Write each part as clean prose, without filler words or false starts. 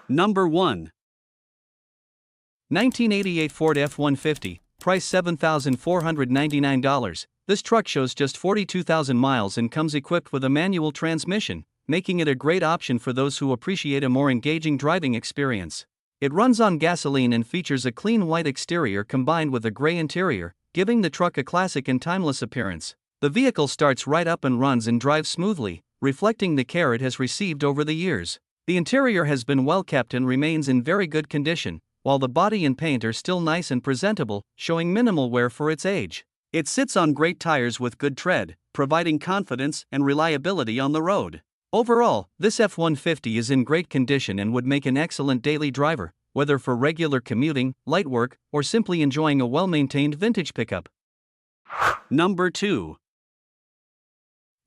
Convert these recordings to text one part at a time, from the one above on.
Number 1. 1988 Ford F150, price $7,499. This truck shows just 42,000 miles and comes equipped with a manual transmission, making it a great option for those who appreciate a more engaging driving experience. It runs on gasoline and features a clean white exterior combined with a gray interior, giving the truck a classic and timeless appearance. The vehicle starts right up and runs and drives smoothly, reflecting the care it has received over the years. The interior has been well kept and remains in very good condition, while the body and paint are still nice and presentable, showing minimal wear for its age. It sits on great tires with good tread, providing confidence and reliability on the road. Overall, this F-150 is in great condition and would make an excellent daily driver, whether for regular commuting, light work, or simply enjoying a well-maintained vintage pickup. Number 2.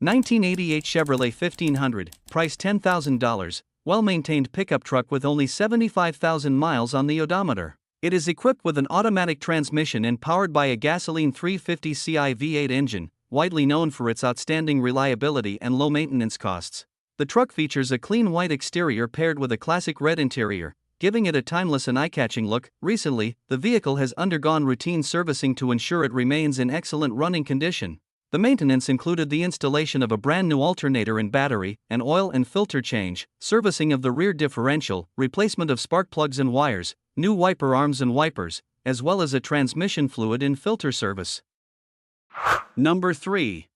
1988 Chevrolet 1500, price $10,000, well-maintained pickup truck with only 75,000 miles on the odometer. It is equipped with an automatic transmission and powered by a gasoline 350ci V8 engine, widely known for its outstanding reliability and low maintenance costs. The truck features a clean white exterior paired with a classic red interior, giving it a timeless and eye-catching look. Recently, the vehicle has undergone routine servicing to ensure it remains in excellent running condition. The maintenance included the installation of a brand new alternator and battery, an oil and filter change, servicing of the rear differential, replacement of spark plugs and wires, new wiper arms and wipers, as well as a transmission fluid and filter service. Number 3.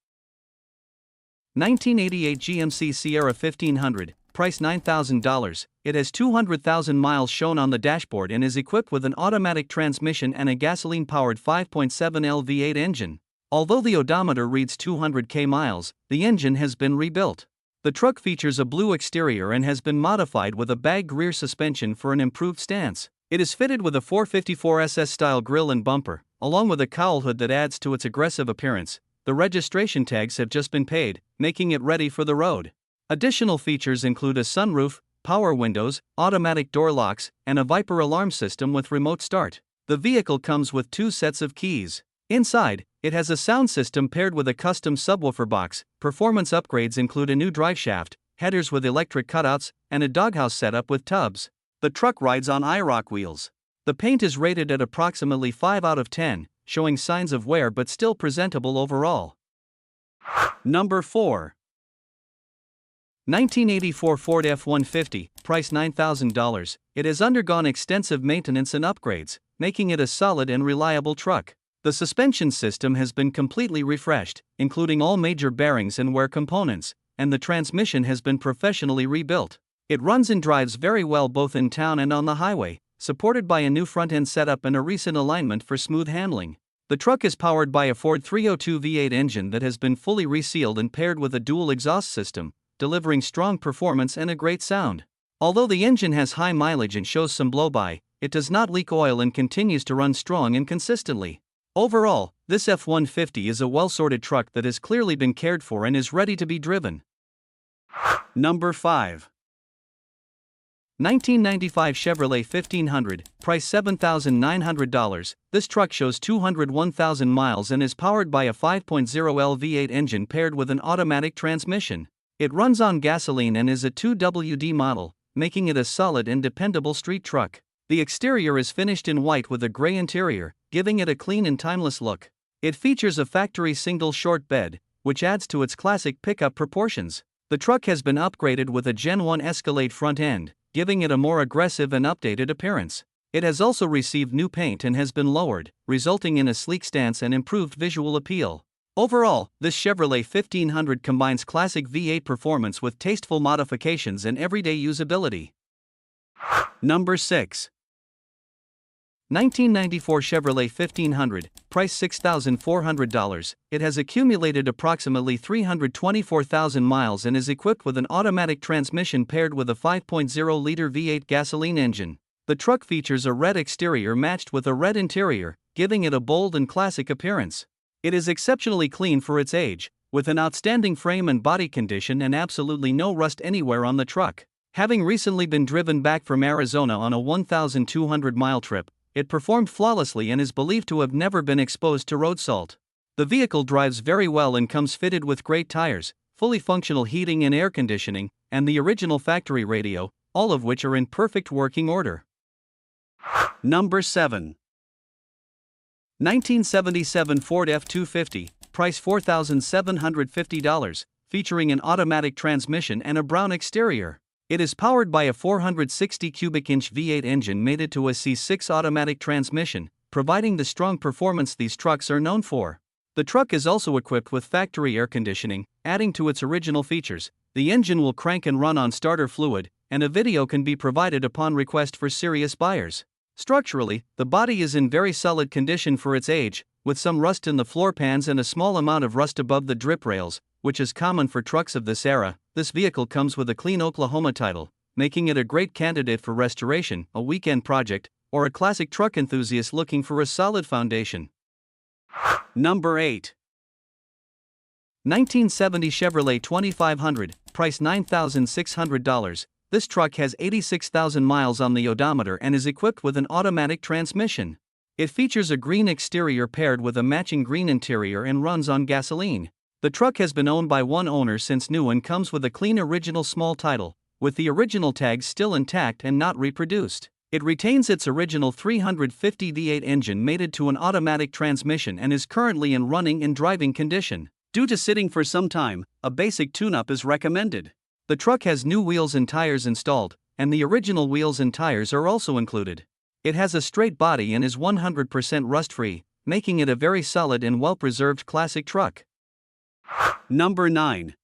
1988 GMC Sierra 1500, price $9,000. It has 200,000 miles shown on the dashboard and is equipped with an automatic transmission and a gasoline-powered 5.7L V8 engine. Although the odometer reads 200k miles, the engine has been rebuilt. The truck features a blue exterior and has been modified with a bagged rear suspension for an improved stance. It is fitted with a 454SS style grille and bumper, along with a cowl hood that adds to its aggressive appearance. The registration tags have just been paid, making it ready for the road. Additional features include a sunroof, power windows, automatic door locks, and a Viper alarm system with remote start. The vehicle comes with 2 sets of keys. Inside, it has a sound system paired with a custom subwoofer box. Performance upgrades include a new driveshaft, headers with electric cutouts, and a doghouse setup with tubs. The truck rides on IROC wheels. The paint is rated at approximately 5 out of 10, showing signs of wear but still presentable overall. Number 4. 1984 Ford F150, price $9,000. It has undergone extensive maintenance and upgrades, making it a solid and reliable truck. The suspension system has been completely refreshed, including all major bearings and wear components, and the transmission has been professionally rebuilt. It runs and drives very well both in town and on the highway, supported by a new front-end setup and a recent alignment for smooth handling. The truck is powered by a Ford 302 V8 engine that has been fully resealed and paired with a dual exhaust system, delivering strong performance and a great sound. Although the engine has high mileage and shows some blow-by, it does not leak oil and continues to run strong and consistently. Overall, this F-150 is a well-sorted truck that has clearly been cared for and is ready to be driven. Number 5. 1995 Chevrolet 1500, price $7,900. This truck shows 201,000 miles and is powered by a 5.0L V8 engine paired with an automatic transmission. It runs on gasoline and is a 2WD model, making it a solid and dependable street truck. The exterior is finished in white with a gray interior, giving it a clean and timeless look. It features a factory single short bed, which adds to its classic pickup proportions. The truck has been upgraded with a Gen 1 Escalade front end, giving it a more aggressive and updated appearance. It has also received new paint and has been lowered, resulting in a sleek stance and improved visual appeal. Overall, this Chevrolet 1500 combines classic V8 performance with tasteful modifications and everyday usability. Number 6. 1994 Chevrolet 1500, price $6,400. It has accumulated approximately 324,000 miles and is equipped with an automatic transmission paired with a 5.0-liter V8 gasoline engine. The truck features a red exterior matched with a red interior, giving it a bold and classic appearance. It is exceptionally clean for its age, with an outstanding frame and body condition and absolutely no rust anywhere on the truck. Having recently been driven back from Arizona on a 1,200-mile trip, it performed flawlessly and is believed to have never been exposed to road salt. The vehicle drives very well and comes fitted with great tires, fully functional heating and air conditioning, and the original factory radio, all of which are in perfect working order. Number 7. 1977 Ford F250, price $4,750, featuring an automatic transmission and a brown exterior. It is powered by a 460 cubic inch V8 engine mated to a C6 automatic transmission, providing the strong performance these trucks are known for. The truck is also equipped with factory air conditioning, adding to its original features. The engine will crank and run on starter fluid, and a video can be provided upon request for serious buyers. Structurally, the body is in very solid condition for its age, with some rust in the floor pans and a small amount of rust above the drip rails, which is common for trucks of this era. This vehicle comes with a clean Oklahoma title, making it a great candidate for restoration, a weekend project, or a classic truck enthusiast looking for a solid foundation. Number 8. 1970 Chevrolet 2500, price $9,600. This truck has 86,000 miles on the odometer and is equipped with an automatic transmission. It features a green exterior paired with a matching green interior and runs on gasoline. The truck has been owned by one owner since new and comes with a clean original small title, with the original tags still intact and not reproduced. It retains its original 350 V8 engine mated to an automatic transmission and is currently in running and driving condition. Due to sitting for some time, a basic tune-up is recommended. The truck has new wheels and tires installed, and the original wheels and tires are also included. It has a straight body and is 100% rust-free, making it a very solid and well-preserved classic truck. Number 9.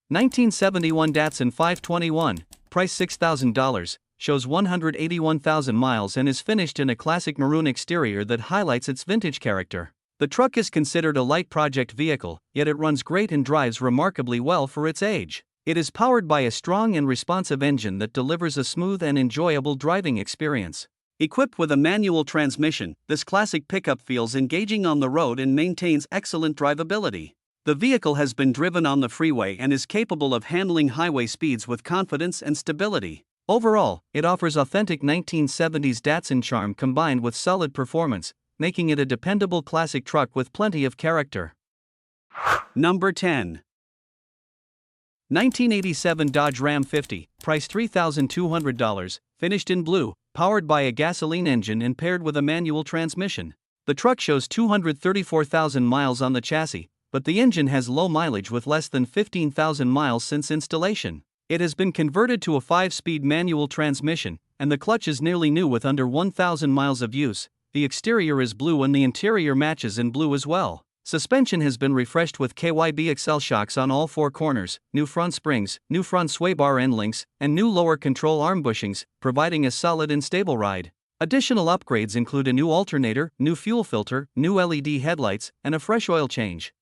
1971 Datsun 521, price $6,000, shows 181,000 miles and is finished in a classic maroon exterior that highlights its vintage character. The truck is considered a light project vehicle, yet it runs great and drives remarkably well for its age. It is powered by a strong and responsive engine that delivers a smooth and enjoyable driving experience. Equipped with a manual transmission, this classic pickup feels engaging on the road and maintains excellent drivability. The vehicle has been driven on the freeway and is capable of handling highway speeds with confidence and stability. Overall, it offers authentic 1970s Datsun charm combined with solid performance, making it a dependable classic truck with plenty of character. Number 10. 1987 Dodge Ram 50, price $3,200, finished in blue, powered by a gasoline engine and paired with a manual transmission. The truck shows 234,000 miles on the chassis, but the engine has low mileage with less than 15,000 miles since installation. It has been converted to a 5-speed manual transmission, and the clutch is nearly new with under 1,000 miles of use. The exterior is blue and the interior matches in blue as well. Suspension has been refreshed with KYB XL shocks on all 4 corners, new front springs, new front sway bar end links, and new lower control arm bushings, providing a solid and stable ride. Additional upgrades include a new alternator, new fuel filter, new LED headlights, and a fresh oil change.